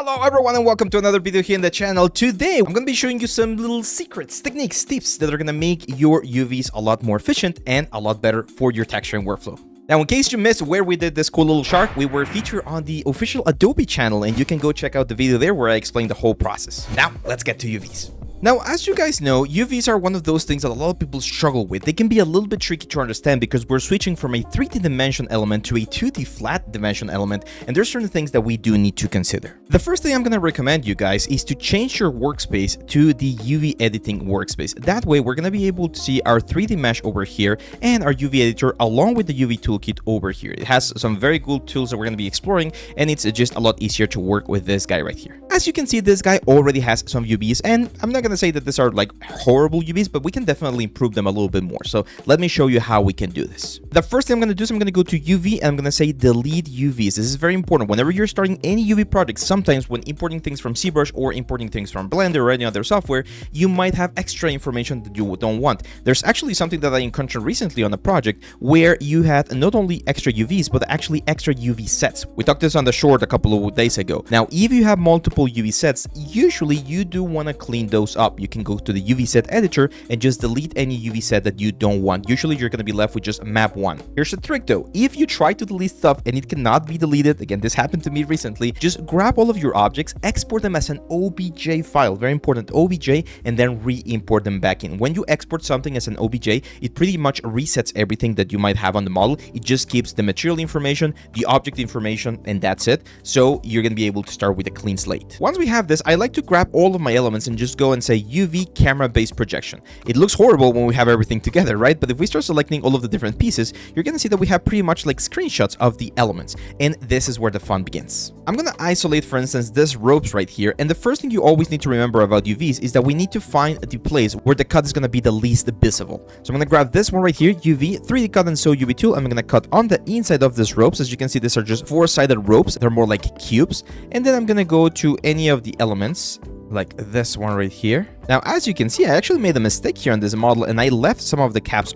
Hello everyone and welcome to another video here in the channel. Today I'm going to be showing you some little secrets, techniques, tips that are going to make your UVs a lot more efficient and a lot better for your texturing workflow. Now, in case you missed where we did this cool little shark, we were featured on the official Adobe channel and you can go check out the video there where I explained the whole process. Now, let's get to UVs. Now, as you guys know, UVs are one of those things that a lot of people struggle with. They can be a little bit tricky to understand because we're switching from a 3D dimension element to a 2D flat dimension element, and there's certain things that we do need to consider. The first thing I'm going to recommend you guys is to change your workspace to the UV editing workspace. That way, we're going to be able to see our 3D mesh over here and our UV editor along with the UV toolkit over here. It has some very cool tools that we're going to be exploring, and it's just a lot easier to work with this guy right here. As you can see, this guy already has some UVs, and I'm not going to say that these are like horrible UVs, but we can definitely improve them a little bit more. So let me show you how we can do this. The first thing I'm going to do is I'm going to go to UV and I'm going to say delete UVs. This is very important. Whenever you're starting any UV project, sometimes when importing things from ZBrush or importing things from Blender or any other software, you might have extra information that you don't want. There's actually something that I encountered recently on a project where you had not only extra UVs, but actually extra UV sets. We talked this on the short a couple of days ago. Now, if you have multiple UV sets, usually you do want to clean those up. You can go to the UV set editor and just delete any UV set that you don't want. Usually you're going to be left with just map 1. Here's the trick though. If you try to delete stuff and it cannot be deleted, again, this happened to me recently, just grab all of your objects, export them as an OBJ file, very important, OBJ, and then re-import them back in. When you export something as an OBJ, it pretty much resets everything that you might have on the model. It just keeps the material information, the object information, and that's it. So you're going to be able to start with a clean slate. Once we have this, I like to grab all of my elements and just go and say UV camera-based projection. It looks horrible when we have everything together, right? But if we start selecting all of the different pieces, you're going to see that we have pretty much like screenshots of the elements. And this is where the fun begins. I'm going to isolate, for instance, this ropes right here. And the first thing you always need to remember about UVs is that we need to find the place where the cut is going to be the least visible. So I'm going to grab this one right here, UV, 3D cut and sew UV tool. I'm going to cut on the inside of this ropes. As you can see, these are just 4-sided ropes. They're more like cubes. And then I'm going to go to any of the elements, like this one right here. Now, as you can see, I actually made a mistake here on this model and I left some of the caps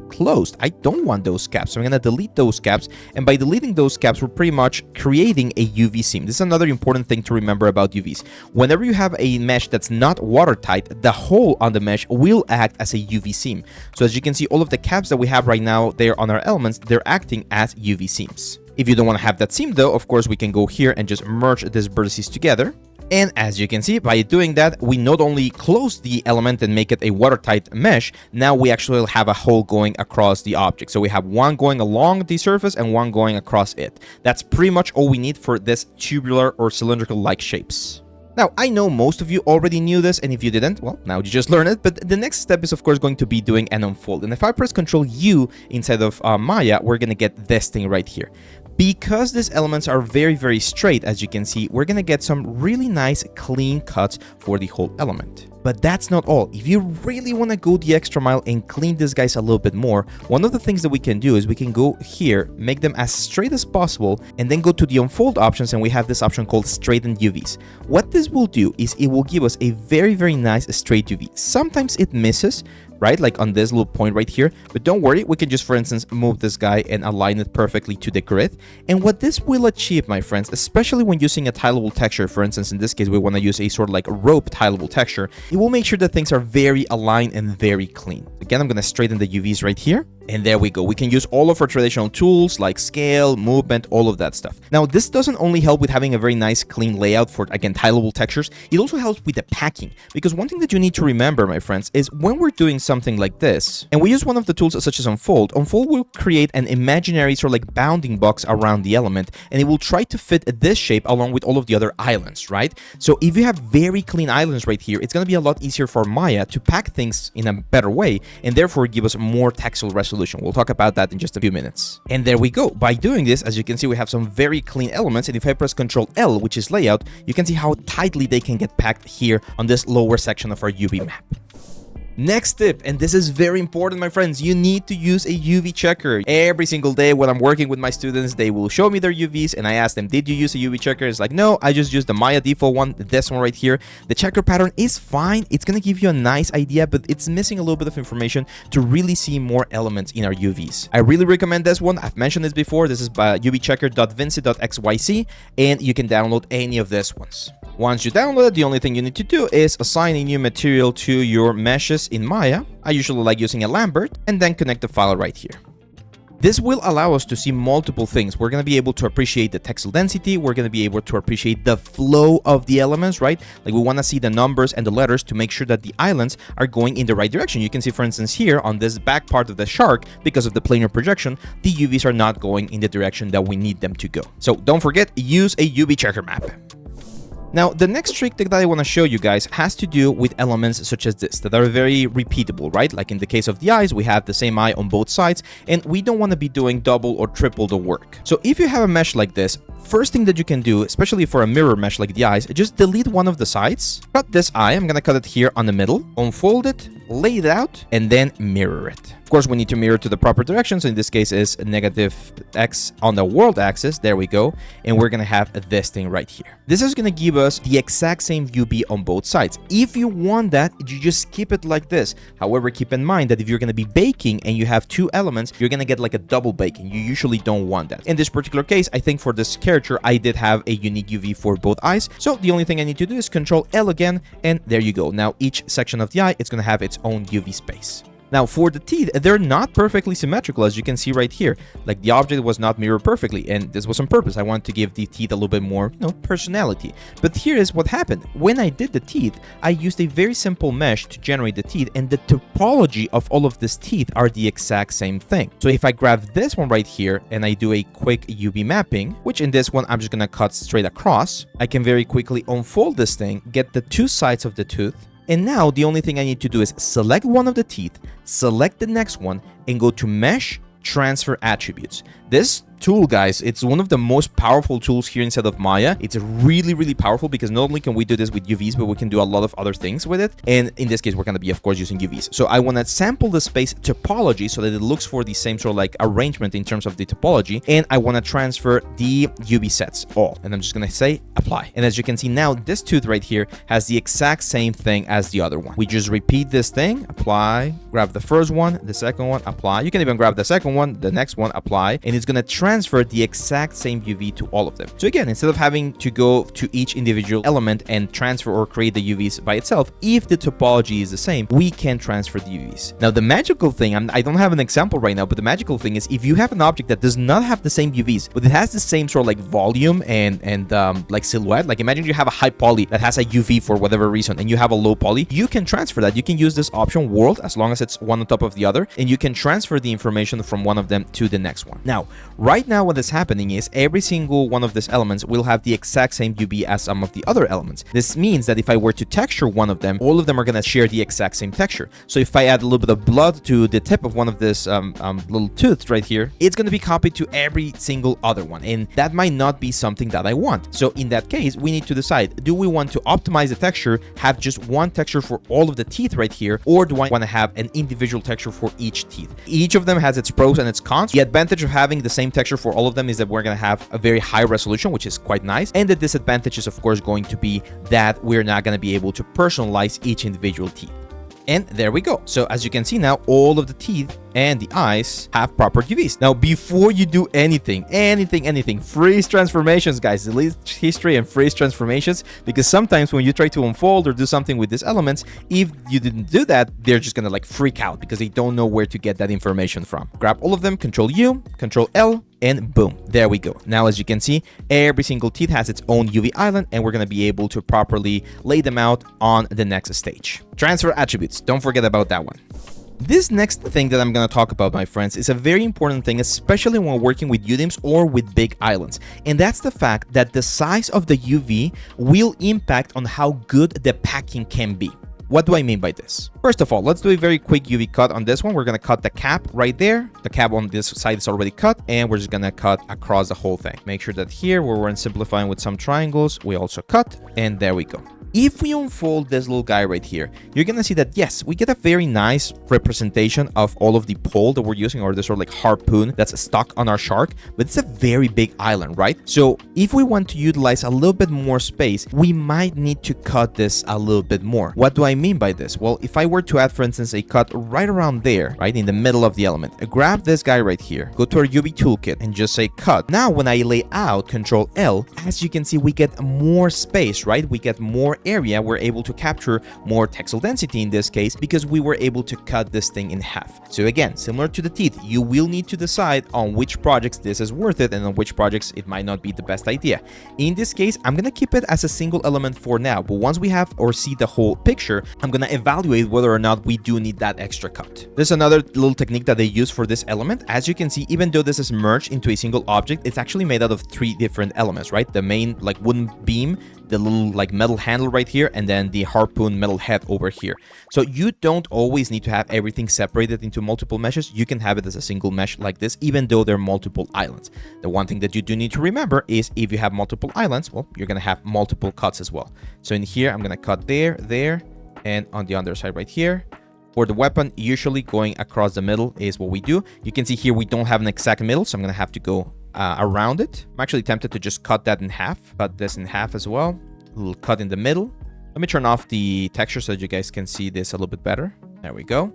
closed. I don't want those caps, so I'm going to delete those caps, and by deleting those caps, we're pretty much creating a UV seam. This is another important thing to remember about UVs. Whenever you have a mesh that's not watertight, the hole on the mesh will act as a UV seam. So as you can see, all of the caps that we have right now, they're on our elements, they're acting as UV seams. If you don't want to have that seam though, of course, we can go here and just merge these vertices together. And as you can see, by doing that, we not only close the element and make it a watertight mesh, now we actually have a hole going across the object. So we have one going along the surface and one going across it. That's pretty much all we need for this tubular or cylindrical-like shapes. Now, I know most of you already knew this, and if you didn't, well, now you just learned it, but the next step is, of course, going to be doing an unfold. And if I press Ctrl U inside of Maya, we're going to get this thing right here. Because these elements are very, very straight, as you can see, we're going to get some really nice clean cuts for the whole element. But that's not all. If you really want to go the extra mile and clean these guys a little bit more, one of the things that we can do is we can go here, make them as straight as possible, and then go to the unfold options, and we have this option called straighten UVs. What this will do is it will give us a very, very nice straight UV. Sometimes it misses, right? Like on this little point right here, but don't worry, we can just, for instance, move this guy and align it perfectly to the grid. And what this will achieve, my friends, especially when using a tileable texture, for instance, in this case, we want to use a sort of like rope tileable texture, it will make sure that things are very aligned and very clean. Again, I'm going to straighten the UVs right here. And there we go. We can use all of our traditional tools like scale, movement, all of that stuff. Now, this doesn't only help with having a very nice clean layout for, again, tileable textures. It also helps with the packing. Because one thing that you need to remember, my friends, is when we're doing something like this, and we use one of the tools such as Unfold, Unfold will create an imaginary sort of like bounding box around the element, and it will try to fit this shape along with all of the other islands, right? So if you have very clean islands right here, it's going to be a lot easier for Maya to pack things in a better way, and therefore give us more textile resolution. We'll talk about that in just a few minutes. And there we go. By doing this, as you can see, we have some very clean elements. And if I press Ctrl L, which is layout, you can see how tightly they can get packed here on this lower section of our UV map. Next tip, and this is very important, my friends, you need to use a UV checker. Every single day when I'm working with my students, they will show me their UVs and I ask them, did you use a UV checker? It's like, no, I just used the Maya default one, this one right here. The checker pattern is fine. It's going to give you a nice idea, but it's missing a little bit of information to really see more elements in our UVs. I really recommend this one. I've mentioned this before. This is by uvchecker.vinci.xyz, and you can download any of these ones. Once you download it, the only thing you need to do is assign a new material to your meshes in Maya. I usually like using a Lambert, and then connect the file right here. This will allow us to see multiple things. We're going to be able to appreciate the textile density. We're going to be able to appreciate the flow of the elements, right? Like we want to see the numbers and the letters to make sure that the islands are going in the right direction. You can see, for instance, here on this back part of the shark, because of the planar projection, the UVs are not going in the direction that we need them to go. So don't forget, use a UV checker map. Now, the next trick that I want to show you guys has to do with elements such as this that are very repeatable, right? Like in the case of the eyes, we have the same eye on both sides, and we don't want to be doing double or triple the work. So if you have a mesh like this, first thing that you can do, especially for a mirror mesh like the eyes, just delete one of the sides, cut this eye, I'm going to cut it here on the middle, unfold it, lay it out, and then mirror it. Of course, we need to mirror to the proper direction, so in this case is -x on the world axis, there we go, and we're going to have this thing right here. This is going to give us the exact same UV on both sides. If you want that, you just keep it like this. However, keep in mind that if you're going to be baking and you have two elements, you're going to get like a double baking. You usually don't want that. In this particular case, I think for this character, I did have a unique UV for both eyes, so the only thing I need to do is Control L again, and there you go. Now, each section of the eye, it's going to have its own UV space. Now, for the teeth, they're not perfectly symmetrical, as you can see right here. Like, the object was not mirrored perfectly, and this was on purpose. I wanted to give the teeth a little bit more, personality. But here is what happened. When I did the teeth, I used a very simple mesh to generate the teeth, and the topology of all of these teeth are the exact same thing. So if I grab this one right here, and I do a quick UV mapping, which in this one, I'm just gonna cut straight across, I can very quickly unfold this thing, get the two sides of the tooth, and now the only thing I need to do is select one of the teeth, select the next one, and go to Mesh, Transfer Attributes. This tool, guys, it's one of the most powerful tools here inside of Maya. It's really, really powerful because not only can we do this with UVs, but we can do a lot of other things with it. And in this case, we're going to be, of course, using UVs. So I want to sample the space topology so that it looks for the same sort of like arrangement in terms of the topology. And I want to transfer the UV sets all. And I'm just going to say apply. And as you can see now, this tooth right here has the exact same thing as the other one. We just repeat this thing, apply, grab the first one, the second one, apply. You can even grab the second one, the next one, apply. And it's going to transfer the exact same UV to all of them. So again, instead of having to go to each individual element and transfer or create the UVs by itself, if the topology is the same, we can transfer the UVs. Now, the magical thing, I don't have an example right now, but the magical thing is if you have an object that does not have the same UVs, but it has the same sort of like volume and like silhouette, like imagine you have a high poly that has a UV for whatever reason, and you have a low poly, you can transfer that. You can use this option world as long as it's one on top of the other, and you can transfer the information from one of them to the next one. Now, right now what is happening is every single one of these elements will have the exact same UV as some of the other elements. This means that if I were to texture one of them, all of them are going to share the exact same texture. So if I add a little bit of blood to the tip of one of this little tooths right here, it's going to be copied to every single other one, and that might not be something that I want. So in that case, we need to decide, do we want to optimize the texture, have just one texture for all of the teeth right here, or do I want to have an individual texture for each teeth? Each of them has its pros and its cons. The advantage of having the same texture for all of them is that we're going to have a very high resolution, which is quite nice. And the disadvantage is, of course, going to be that we're not going to be able to personalize each individual teeth. And there we go. So as you can see now, all of the teeth and the eyes have proper UVs. Now, before you do anything, freeze transformations, guys. Delete history and freeze transformations, because sometimes when you try to unfold or do something with these elements, if you didn't do that, they're just gonna like freak out because they don't know where to get that information from. Grab all of them, Control U, Control L, and boom, there we go. Now, as you can see, every single teeth has its own UV island, and we're gonna be able to properly lay them out on the next stage. Transfer attributes, don't forget about that one. This next thing that I'm going to talk about, my friends, is a very important thing, especially when working with UDIMs or with big islands. And that's the fact that the size of the UV will impact on how good the packing can be. What do I mean by this? First of all, let's do a very quick UV cut on this one. We're going to cut the cap right there. The cap on this side is already cut, and we're just going to cut across the whole thing. Make sure that here, where we're simplifying with some triangles, we also cut, and there we go. If we unfold this little guy right here, you're going to see that, yes, we get a very nice representation of all of the pole that we're using, or this sort of like harpoon that's stuck on our shark, but it's a very big island, right? So if we want to utilize a little bit more space, we might need to cut this a little bit more. What do I mean by this? Well, if I were to add, for instance, a cut right around there, right in the middle of the element, grab this guy right here, go to our UV toolkit and just say cut. Now, when I lay out Control L, as you can see, we get more space, right? We get more area. We're able to capture more texel density in this case because we were able to cut this thing in half. So again, similar to the teeth, you will need to decide on which projects this is worth it and on which projects it might not be the best idea. In this case, I'm gonna keep it as a single element for now, but once we have or see the whole picture, I'm gonna evaluate whether or not we do need that extra cut. There's another little technique that they use for this element. As you can see, even though this is merged into a single object, it's actually made out of 3 different elements, right? The main like wooden beam, the little like metal handle right here, and then the harpoon metal head over here. So you don't always need to have everything separated into multiple meshes. You can have it as a single mesh like this, even though there are multiple islands. The one thing that you do need to remember is if you have multiple islands, well, you're gonna have multiple cuts as well. So in here, I'm gonna cut there, there, and on the other side right here. For the weapon, usually going across the middle is what we do. You can see here we don't have an exact middle, so I'm gonna have to go around it. I'm actually tempted to just cut that in half. Cut this in half as well. A little cut in the middle. Let me turn off the texture so that you guys can see this a little bit better. There we go.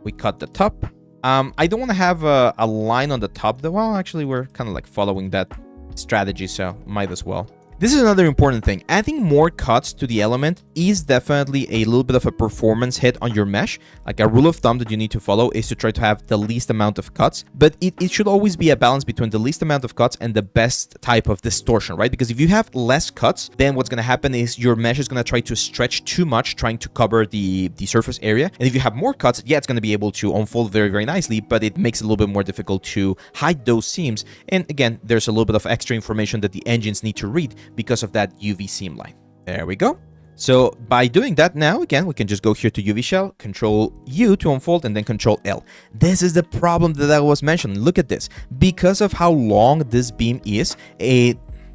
We cut the top. I don't want to have a line on the top though. Well, actually, we're kind of like following that strategy, so might as well. This is another important thing. Adding more cuts to the element is definitely a little bit of a performance hit on your mesh. Like a rule of thumb that you need to follow is to try to have the least amount of cuts, but it should always be a balance between the least amount of cuts and the best type of distortion, right? Because if you have less cuts, then what's going to happen is your mesh is going to try to stretch too much, trying to cover the surface area. And if you have more cuts, yeah, it's going to be able to unfold very, very nicely, but it makes it a little bit more difficult to hide those seams. And again, there's a little bit of extra information that the engines need to read because of that UV seam line. There we go. So by doing that now, again, we can just go here to UV shell, Control U to unfold, and then Control L. This is the problem that I was mentioning. Look at this. Because of how long this beam is,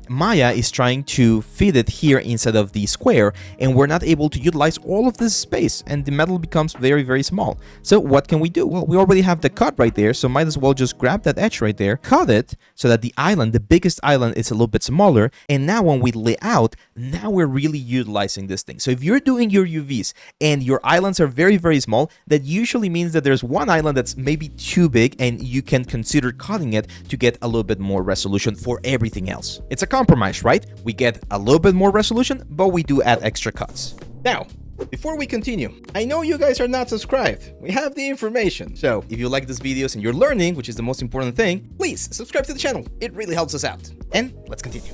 Maya is trying to fit it here inside of the square, and we're not able to utilize all of this space, and the metal becomes very, very small. So what can we do? Well, we already have the cut right there, so might as well just grab that edge right there, cut it so that the island, the biggest island, is a little bit smaller. And now when we lay out, now we're really utilizing this thing. So if you're doing your UVs and your islands are very, very small, that usually means that there's one island that's maybe too big, and you can consider cutting it to get a little bit more resolution for everything else. It's a compromise, right? We get a little bit more resolution, but we do add extra cuts. Now, before we continue, I know you guys are not subscribed. We have the information. So if you like these videos and you're learning, which is the most important thing, please subscribe to the channel. It really helps us out. And let's continue.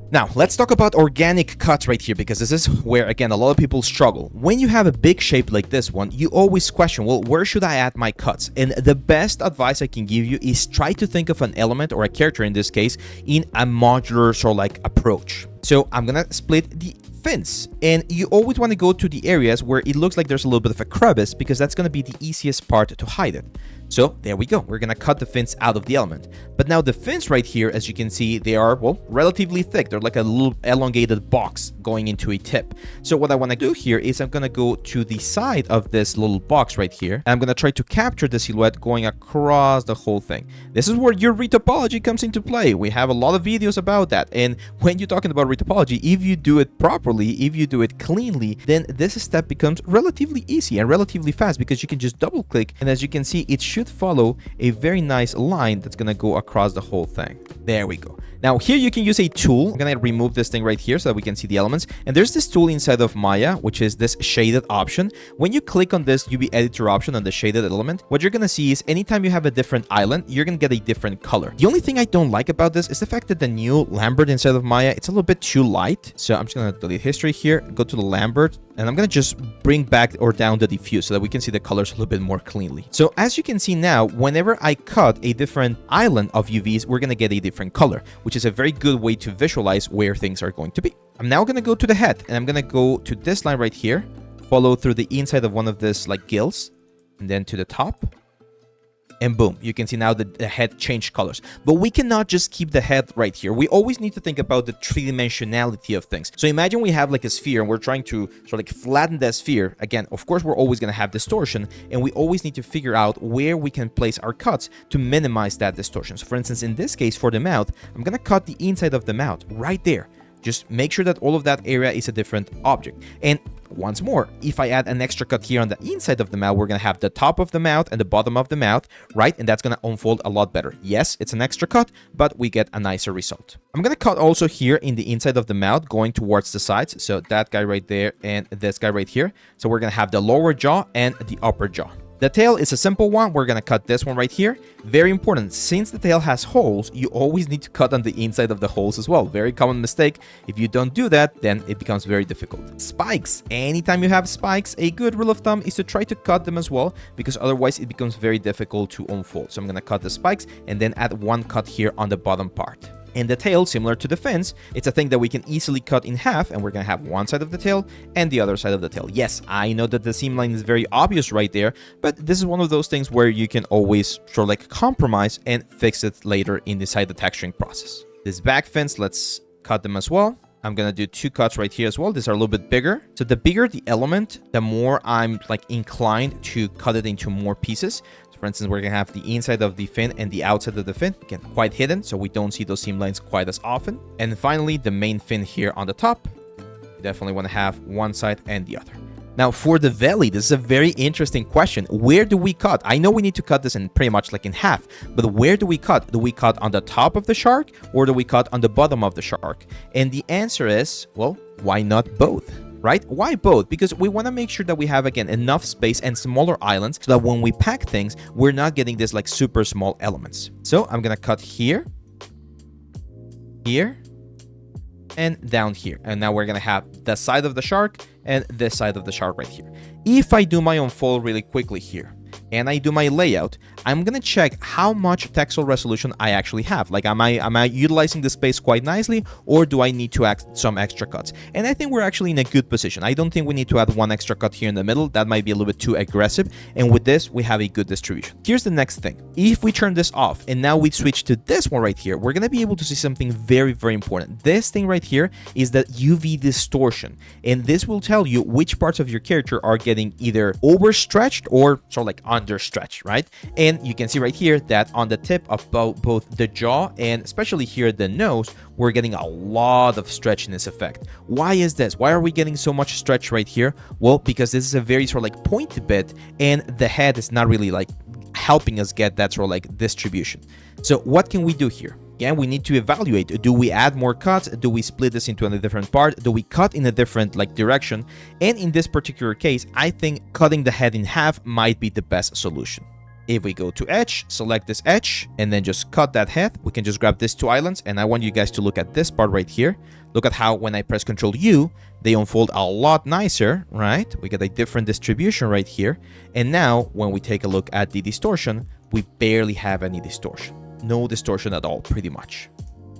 Now, let's talk about organic cuts right here, because this is where, again, a lot of people struggle. When you have a big shape like this one, you always question, well, where should I add my cuts? And the best advice I can give you is try to think of an element, or a character in this case, in a modular sort of like approach. So I'm gonna split the fins, and you always want to go to the areas where it looks like there's a little bit of a crevice, because that's going to be the easiest part to hide it. So there we go. We're going to cut the fins out of the element. But now the fins right here, as you can see, they are, well, relatively thick. They're like a little elongated box going into a tip. So what I want to do here is I'm going to go to the side of this little box right here, and I'm going to try to capture the silhouette going across the whole thing. This is where your retopology comes into play. We have a lot of videos about that. And when you're talking about retopology, if you do it properly, if you do it cleanly, then this step becomes relatively easy and relatively fast, because you can just double click, and as you can see, it should follow a very nice line that's gonna go across the whole thing. There we go. Now here you can use a tool. I'm gonna remove this thing right here so that we can see the elements. And there's this tool inside of Maya, which is this shaded option. When you click on this UV editor option on the shaded element, what you're gonna see is anytime you have a different island, you're gonna get a different color. The only thing I don't like about this is the fact that the new Lambert inside of Maya, it's a little bit too light. So I'm just gonna delete history here, go to the Lambert, and I'm gonna just bring back or down the diffuse so that we can see the colors a little bit more cleanly. So as you can see now, whenever I cut a different island of UVs, we're gonna get a different color, which is a very good way to visualize where things are going to be. I'm now gonna go to the head, and I'm gonna go to this line right here, follow through the inside of one of this like gills, and then to the top. And boom, you can see now that the head changed colors. But we cannot just keep the head right here. We always need to think about the three-dimensionality of things. So imagine we have like a sphere, and we're trying to sort of like flatten that sphere. Again, of course, we're always going to have distortion, and we always need to figure out where we can place our cuts to minimize that distortion. So for instance, in this case, for the mouth, I'm going to cut the inside of the mouth right there. Just make sure that all of that area is a different object. And once more, if I add an extra cut here on the inside of the mouth, we're going to have the top of the mouth and the bottom of the mouth, right? And that's going to unfold a lot better. Yes, it's an extra cut, but we get a nicer result. I'm going to cut also here in the inside of the mouth going towards the sides. So that guy right there and this guy right here. So we're going to have the lower jaw and the upper jaw. The tail is a simple one. We're going to cut this one right here. Very important. Since the tail has holes, you always need to cut on the inside of the holes as well. Very common mistake. If you don't do that, then it becomes very difficult. Spikes. Anytime you have spikes, a good rule of thumb is to try to cut them as well, because otherwise it becomes very difficult to unfold. So I'm going to cut the spikes and then add one cut here on the bottom part. And the tail, similar to the fins, it's a thing that we can easily cut in half, and we're going to have one side of the tail and the other side of the tail. Yes, I know that the seam line is very obvious right there, but this is one of those things where you can always sort of like compromise and fix it later inside the texturing process. These back fins, let's cut them as well. I'm going to do two cuts right here as well. These are a little bit bigger. So the bigger the element, the more I'm like inclined to cut it into more pieces. For instance, we're going to have the inside of the fin and the outside of the fin, again, quite hidden, so we don't see those seam lines quite as often. And finally, the main fin here on the top. You definitely want to have one side and the other. Now, for the belly, this is a very interesting question. Where do we cut? I know we need to cut this in pretty much like in half, but where do we cut? Do we cut on the top of the shark, or do we cut on the bottom of the shark? And the answer is, well, why not both? Right? Why both? Because we want to make sure that we have, again, enough space and smaller islands so that when we pack things, we're not getting this like super small elements. So I'm going to cut here, here, and down here. And now we're going to have the side of the shark and this side of the shark right here. If I do my unfold really quickly here, and I do my layout, I'm going to check how much texel resolution I actually have. Like, am I utilizing the space quite nicely, or do I need to add some extra cuts? And I think we're actually in a good position. I don't think we need to add one extra cut here in the middle. That might be a little bit too aggressive. And with this, we have a good distribution. Here's the next thing. If we turn this off and now we switch to this one right here, we're going to be able to see something very, very important. This thing right here is the UV distortion. And this will tell you which parts of your character are getting either overstretched or sort of like understretched, right? And you can see right here that on the tip of both the jaw and especially here the nose, we're getting a lot of stretch in this effect. Why is this? Why are we getting so much stretch right here? Well, because this is a very sort of like pointy bit, and the head is not really like helping us get that sort of like distribution. So what can we do here? Again, we need to evaluate. Do we add more cuts? Do we split this into a different part? Do we cut in a different like direction? And in this particular case, I think cutting the head in half might be the best solution. If we go to edge, select this edge, and then just cut that head, we can just grab these two islands. And I want you guys to look at this part right here. Look at how when I press Ctrl U, they unfold a lot nicer, right? We get a different distribution right here. And now when we take a look at the distortion, we barely have any distortion. No distortion at all, pretty much.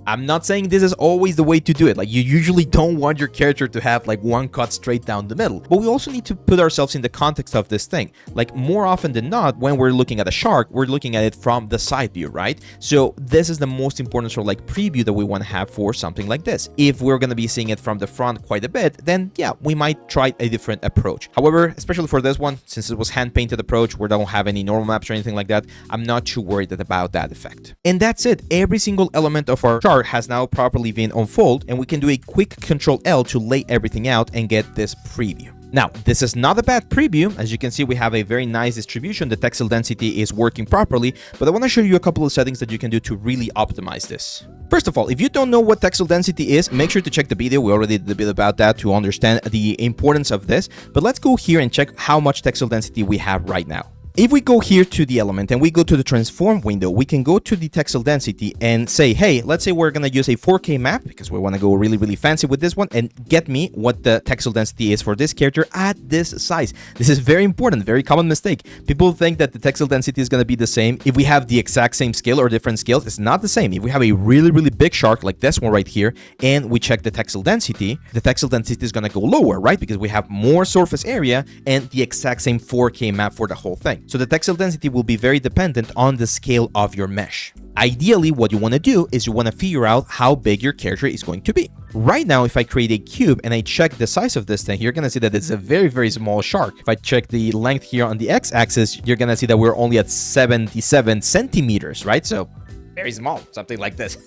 I'm not saying this is always the way to do it. Like, you usually don't want your character to have like one cut straight down the middle. But we also need to put ourselves in the context of this thing. Like, more often than not, when we're looking at a shark, we're looking at it from the side view, right? So this is the most important sort of like preview that we want to have for something like this. If we're going to be seeing it from the front quite a bit, then yeah, we might try a different approach. However, especially for this one, since it was hand-painted approach, we don't have any normal maps or anything like that, I'm not too worried about that effect. And that's it. Every single element of our shark has now properly been unfolded, and we can do a quick Ctrl L to lay everything out and get this preview. Now, this is not a bad preview. As you can see, we have a very nice distribution. The textile density is working properly, but I want to show you a couple of settings that you can do to really optimize this. First of all, if you don't know what textile density is, make sure to check the video. We already did a bit about that to understand the importance of this, but let's go here and check how much textile density we have right now. If we go here to the element and we go to the transform window, we can go to the textile density and say, hey, let's say we're going to use a 4K map because we want to go really, really fancy with this one, and get me what the textile density is for this character at this size. This is very important, very common mistake. People think that the textile density is going to be the same if we have the exact same scale or different scales. It's not the same. If we have a really, really big shark like this one right here, and we check the textile density is going to go lower, right? Because we have more surface area and the exact same 4K map for the whole thing. So the textile density will be very dependent on the scale of your mesh. Ideally, what you want to do is you want to figure out how big your character is going to be. Right now, if I create a cube and I check the size of this thing, you're going to see that it's a very, very small shark. If I check the length here on the x-axis, you're going to see that we're only at 77 centimeters, right? So very small, something like this.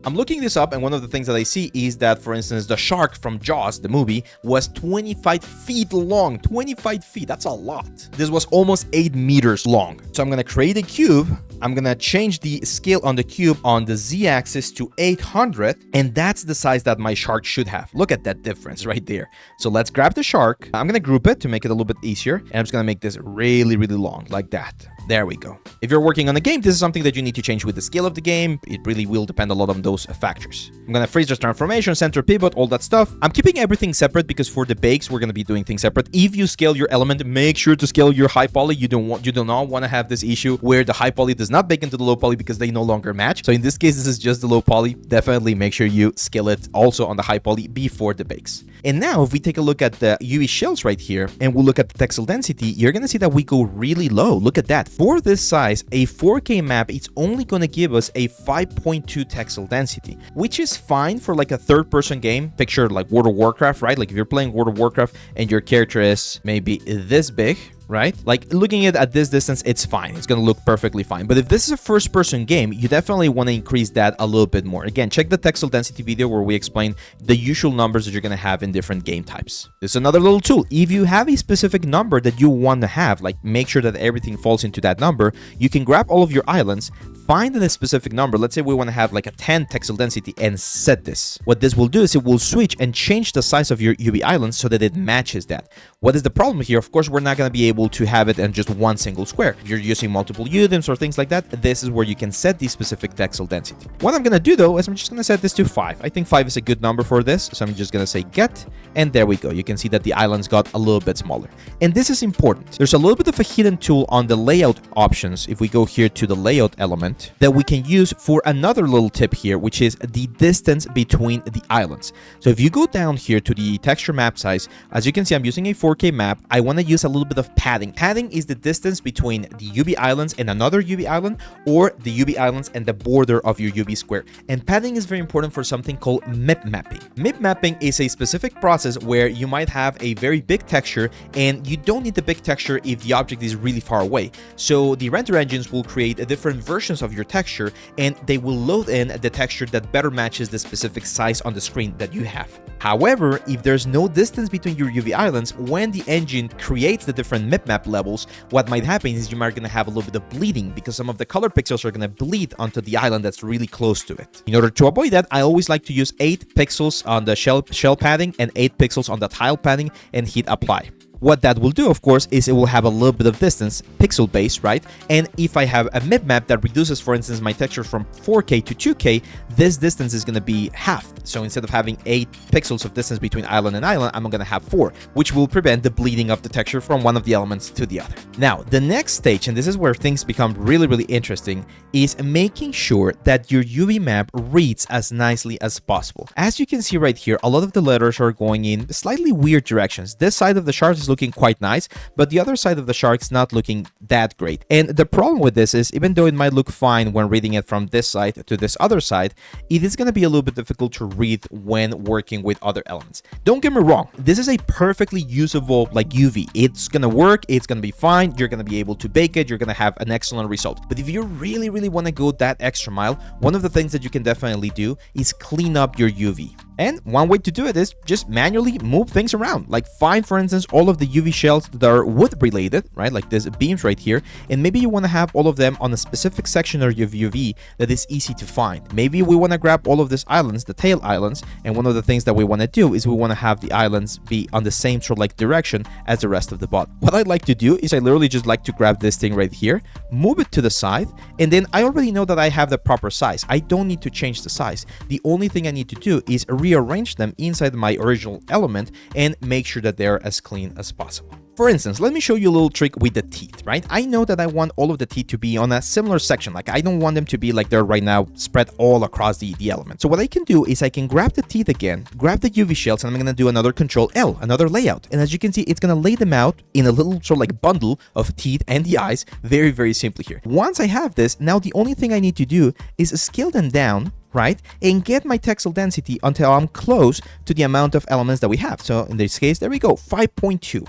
I'm looking this up, and one of the things that I see is that, for instance, the shark from Jaws, the movie, was 25 feet long. 25 feet, that's a lot. This was almost 8 meters long. So I'm gonna create a cube. I'm gonna change the scale on the cube on the z-axis to 800, and that's the size that my shark should have. Look at that difference right there. So let's grab the shark. I'm gonna group it to make it a little bit easier, and I'm just gonna make this really, really long, like that. There we go. If you're working on a game, this is something that you need to change with the scale of the game. It really will depend a lot on those factors. I'm gonna freeze this transformation, center pivot, all that stuff. I'm keeping everything separate because for the bakes, we're gonna be doing things separate. If you scale your element, make sure to scale your high poly. You do not want to have this issue where the high poly does not bake into the low poly because they no longer match. So in this case, this is just the low poly. Definitely make sure you scale it also on the high poly before the bakes. And now if we take a look at the UV shells right here and we'll look at the textile density, you're gonna see that we go really low. Look at that. For this size, a 4K map, it's only gonna give us a 5.2 textile density, which is fine for like a third-person game. Picture like World of Warcraft, right? Like if you're playing World of Warcraft and your character is maybe this big, right? Like looking at this distance, it's fine. It's gonna look perfectly fine. But if this is a first-person game, you definitely want to increase that a little bit more. Again, check the textile density video where we explain the usual numbers that you're gonna have in different game types. This is another little tool. If you have a specific number that you want to have, like make sure that everything falls into that number, you can grab all of your islands, find a specific number. Let's say we want to have like a 10 textile density and set this. What this will do is it will switch and change the size of your UV island so that it matches that. What is the problem here? Of course, we're not going to be able to have it in just one single square. If you're using multiple UDIMs or things like that, this is where you can set the specific textile density. What I'm going to do though is I'm just going to set this to 5. I think 5 is a good number for this. So I'm just going to say get, and there we go. You can see that the islands got a little bit smaller. And this is important. There's a little bit of a hidden tool on the layout options. If we go here to the layout element, that we can use for another little tip here, which is the distance between the islands. So if you go down here to the texture map size, as you can see, I'm using a 4K map. I want to use a little bit of padding. Padding is the distance between the UV islands and another UV island, or the UV islands and the border of your UV square. And padding is very important for something called MIP mapping. MIP mapping is a specific process where you might have a very big texture and you don't need the big texture if the object is really far away. So the render engines will create different versions of your texture, and they will load in the texture that better matches the specific size on the screen that you have. However, if there's no distance between your UV islands, when the engine creates the different map levels, what might happen is you might going to have a little bit of bleeding because some of the color pixels are going to bleed onto the island that's really close to it. In order to avoid that, I always like to use 8 pixels on the shell padding and 8 pixels on the tile padding and hit apply. What that will do, of course, is it will have a little bit of distance, pixel base, right? And if I have a mip map that reduces, for instance, my texture from 4K to 2K, this distance is going to be half. So instead of having 8 pixels of distance between island and island, I'm going to have 4, which will prevent the bleeding of the texture from one of the elements to the other. Now, the next stage, and this is where things become really, really interesting, is making sure that your UV map reads as nicely as possible. As you can see right here, a lot of the letters are going in slightly weird directions. This side of the chart is looking quite nice, but the other side of the shark's not looking that great. And the problem with this is, even though it might look fine when reading it from this side to this other side, it is going to be a little bit difficult to read when working with other elements. Don't get me wrong, this is a perfectly usable like UV. It's going to work, it's going to be fine, you're going to be able to bake it, you're going to have an excellent result. But if you really want to go that extra mile, one of the things that you can definitely do is clean up your UV. And one way to do it is just manually move things around. Like find, for instance, all of the UV shells that are wood related, right? Like these beams right here. And maybe you want to have all of them on a specific section of your UV that is easy to find. Maybe we want to grab all of these islands, the tail islands. And one of the things that we want to do is we want to have the islands be on the same sort of like direction as the rest of the bot. What I'd like to do is I literally just like to grab this thing right here, move it to the side, and then I already know that I have the proper size. I don't need to change the size. The only thing I need to do is rearrange them inside my original element and make sure that they're as clean as possible. For instance, let me show you a little trick with the teeth, right? I know that I want all of the teeth to be on a similar section. Like I don't want them to be like they're right now spread all across the element. So what I can do is I can grab the teeth again, grab the UV shells, and I'm going to do another Control L, another layout. And as you can see, it's going to lay them out in a little sort of like bundle of teeth and the eyes very simply here. Once I have this, now the only thing I need to do is scale them down, right? And get my textile density until I'm close to the amount of elements that we have. So in this case, there we go, 5.2.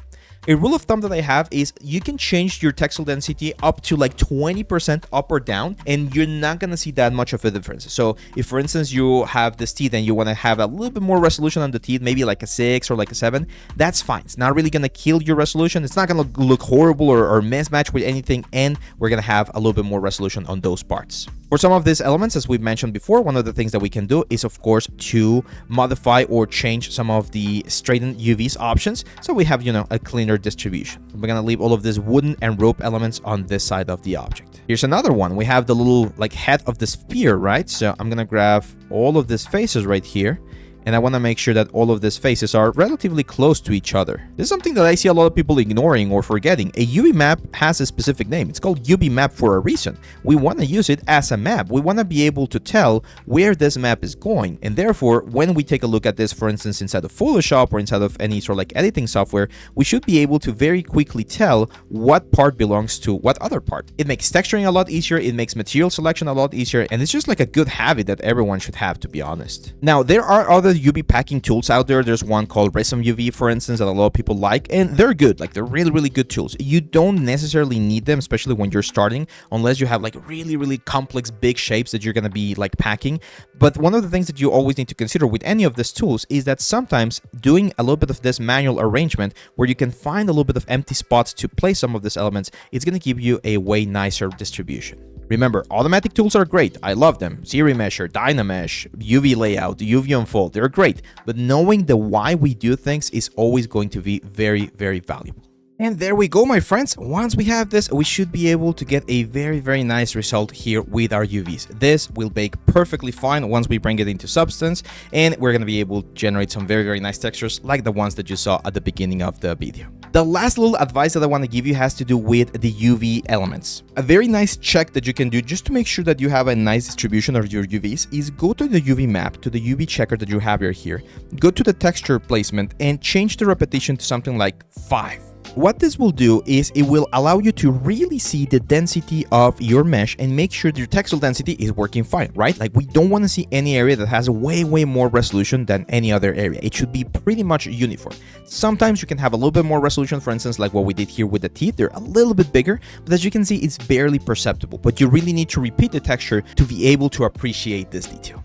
A rule of thumb that I have is you can change your textile density up to like 20% up or down, and you're not gonna see that much of a difference. So if, for instance, you have this teeth and you wanna have a little bit more resolution on the teeth, maybe like a 6 or like a 7, that's fine. It's not really gonna kill your resolution. It's not gonna look horrible or mismatch with anything, and we're gonna have a little bit more resolution on those parts. For some of these elements, as we've mentioned before, one of the things that we can do is, of course, to modify or change some of the straighten UVs options, so we have, you know, a cleaner distribution. We're gonna leave all of these wooden and rope elements on this side of the object. Here's another one. We have the little like head of the sphere, right? So I'm gonna grab all of these faces right here, and I want to make sure that all of these faces are relatively close to each other. This is something that I see a lot of people ignoring or forgetting. A UV map has a specific name. It's called UV map for a reason. We want to use it as a map. We want to be able to tell where this map is going. And therefore, when we take a look at this, for instance, inside of Photoshop or inside of any sort of like editing software, we should be able to very quickly tell what part belongs to what other part. It makes texturing a lot easier. It makes material selection a lot easier. And it's just like a good habit that everyone should have, to be honest. Now, there are other UV packing tools out there. There's one called Prism UV, for instance, that a lot of people like, and they're good. Like, they're really, really good tools. You don't necessarily need them, especially when you're starting, unless you have like really, really complex big shapes that you're going to be like packing. But one of the things that you always need to consider with any of these tools is that sometimes doing a little bit of this manual arrangement where you can find a little bit of empty spots to place some of these elements, it's going to give you a way nicer distribution. Remember, automatic tools are great. I love them. Series Mesher, Dynamesh, UV Layout, UV Unfold, they're great. But knowing the why we do things is always going to be very, very valuable. And there we go, my friends. Once we have this, we should be able to get a very, very nice result here with our UVs. This will bake perfectly fine once we bring it into Substance, and we're going to be able to generate some very, very nice textures like the ones that you saw at the beginning of the video. The last little advice that I want to give you has to do with the UV elements. A very nice check that you can do just to make sure that you have a nice distribution of your UVs is go to the UV map, to the UV checker that you have here, go to the texture placement and change the repetition to something like 5. What this will do is it will allow you to really see the density of your mesh and make sure that your textile density is working fine, right? Like, we don't want to see any area that has way, way more resolution than any other area. It should be pretty much uniform. Sometimes you can have a little bit more resolution, for instance, like what we did here with the teeth. They're a little bit bigger, but as you can see, it's barely perceptible. But you really need to repeat the texture to be able to appreciate this detail.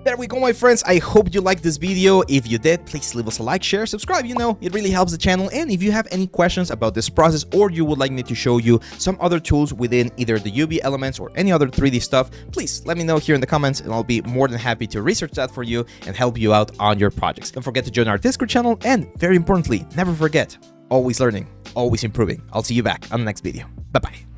There we go, my friends. I hope you liked this video. If you did, please leave us a like, share, subscribe. You know, it really helps the channel. And if you have any questions about this process, or you would like me to show you some other tools within either the UV elements or any other 3D stuff, please let me know here in the comments, and I'll be more than happy to research that for you and help you out on your projects. Don't forget to join our Discord channel, and very importantly, never forget, always learning, always improving. I'll see you back on the next video. Bye-bye.